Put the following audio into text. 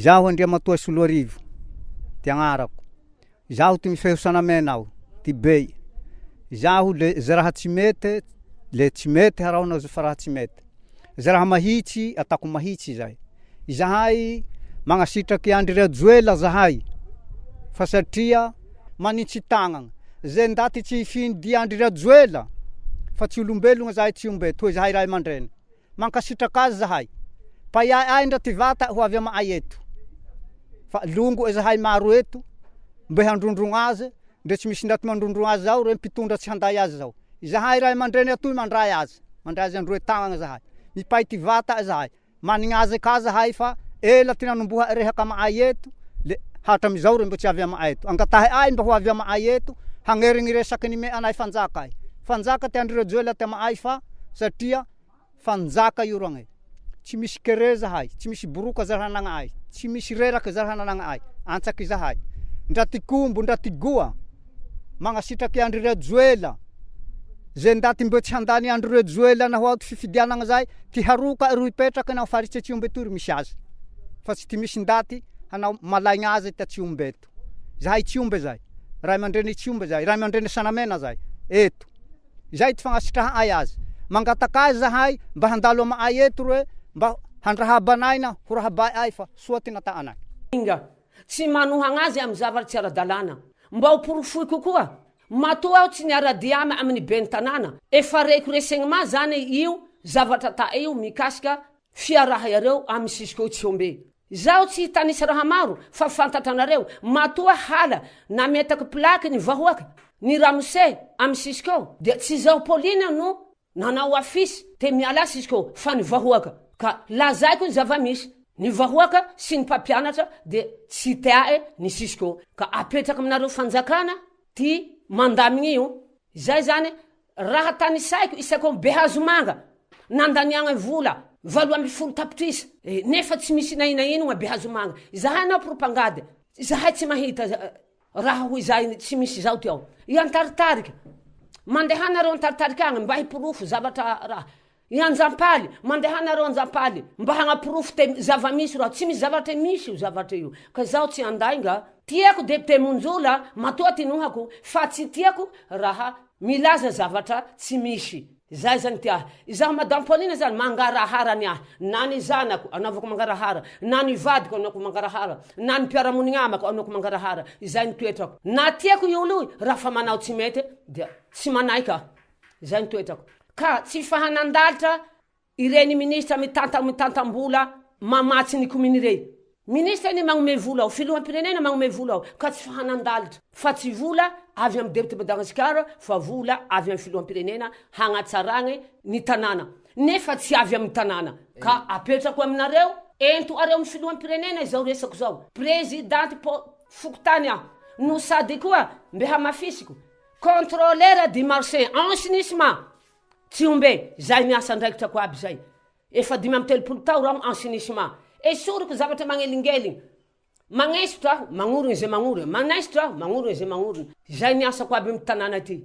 Zaho Andriamatoa Soloarivo, ty agnarako. Zaho ty mifeho sanamenao, ty bey. Zaho ze raha tsy mety, le tsy mety harahonazy fa raha tsy mety. Ze raha mahitsy, atako mahitsy zay. Zahay magnasitraky Andry Rajoelina zahay. Fa satria manintsy tagnana. Ze ndaty tsy findy Andry Rajoelina, fa tsy olombelogna zahay tsy ombeto, hoe zahay ray aman-dreny. Mankasitraka azy zahay. Paiay ndra ty vata ho avy amay eto. Fa longo zahay maro eto, mbe handrondrogna azy, ndre tsy misy ndaty mandrondrogna azy zao, re mpitondra tsy handay azy zao. Zahay ray aman-dreny atoy mandray azy androe tagnana zahay. Mipay ty vata zahay. Manigna azy ka zahay fa ela ty nanomboha rehaka amay eto, le hatramizao re mbo tsy avy amay eto. Angatahy ay mba ho avy amay eto, hagnerigny resaky ny me anay fanjaka ay. Fanjaka ty Andry Rajoelina ty amay fa satria fanjaka io rogne. Tsy misy kere zahay, tsy misy boroka za raha nagnay, tsy misy reraky za raha nagnay, antsaky zahay. Ndra ty kombo, ndra ty goa, magnasitraky Andry Rajoelina. Ze ndaty mbo tsy handany Andry Rajoelina naho ty fifidianana zay, ty haroka ro ipetraky nao faritsa tsy ombetory misy azy. Fa tsy ty misy ndaty hanao malaigna azy ty tsy ombeto. Zahay tsy ombe zay. Ray aman-dreny tsy ombe zay, ray aman-dreny sanamena zay. Eto. Zay ty fagnasitraha ay azy. Mangataka azy zahay mba handalo amay eto roe, mba handrahabanaina ho rahabay ay fa soa ty nata anay. Inga, tsy manohagna azy amy zavatra tsy ara-dalàna. Mba ho porofoy kokoa. Matoa aho tsy niara-diamy amin'ny ben'ny tanàna. Efa reko resegny ma zany io zavatra ta io mikasika fiaraha yareo amy sisiko tsy ombe. Zaho tsy hitanisy raha maro fa fantatranareo. Matoa hala na metaky plaky ny vahoaka ny ramose amy sisiko dia tsy zaho Paulina no nanao afisy te miala sisiko fa ny vahoaka. Ka lazaiko ny zava-misy. Ny vahoaka sy ny mpampianatra de tsy teae ny sisiko. Ka apetraky aminareo fanjakana ty mandamigny io. Zay zany raha tany saiko isako behazo manga nandaniagna vola 12 tapitrisa nefa tsy misy nainaino nga behazo manga. Zahay nao propagande. Zahay tsy mahita raha hoy zay tsy misy zao ty ao. Iantaritarika. Mandehanareo antaritarika agny mba hiporofo zavatra raha. Ianjampaly, mandehanareo anjampaly mba hagnaporofo te zava-misy raha. Tsy misy zavatra misy io zavatra io. Ka zaho tsy andainga. Tiako depute Monjola, matoa tinohako, fa tsy tiako raha milaza zavatra tsy misy. Zay zany tia. Izaho Madame Paulina zany mangarahara ni ahy. Na ny zanako anaovako mangarahara, na ny vadiko anaovako mangarahara, na ny mpiaramonigny amako anaovako mangarahara. Izay ny toetrako. Na tiako io olo raha fa manao tsy mety dia tsy manay ka. Izay ny toetrako. Ka tsy fahanandalitra ireny ministra mitantambola mamatsy ny kominirey. Ministra ny magnome vola ao, filoham-pirenena magnome vola ao, ka tsy fahanandalitra. Fa tsy vola avy amin'ny depute Madagasikara, fa vola avy amin'ny filoham-pirenena hagnatsaragny ny tanàna. Nefa tsy avy amin'ny tanàna. Ka apetrako aminareo, ento areo amin'ny filoham-pirenena izao resako zao. Prezidanty Fokotany aho, no sady koa mbe hamafisiko. Contrôleur du marché, enseignement. Tsy ombe, zay miasa ndraikitrako aby zay. Efa 5 tao raho enseignement. Esoriko zavatra magnelingeligny. Magnesitra aho, magnorony zay magnorony. Magnesitra aho, magnorony zay magnorony. Zay miasako aby amin'ny tanàna ty.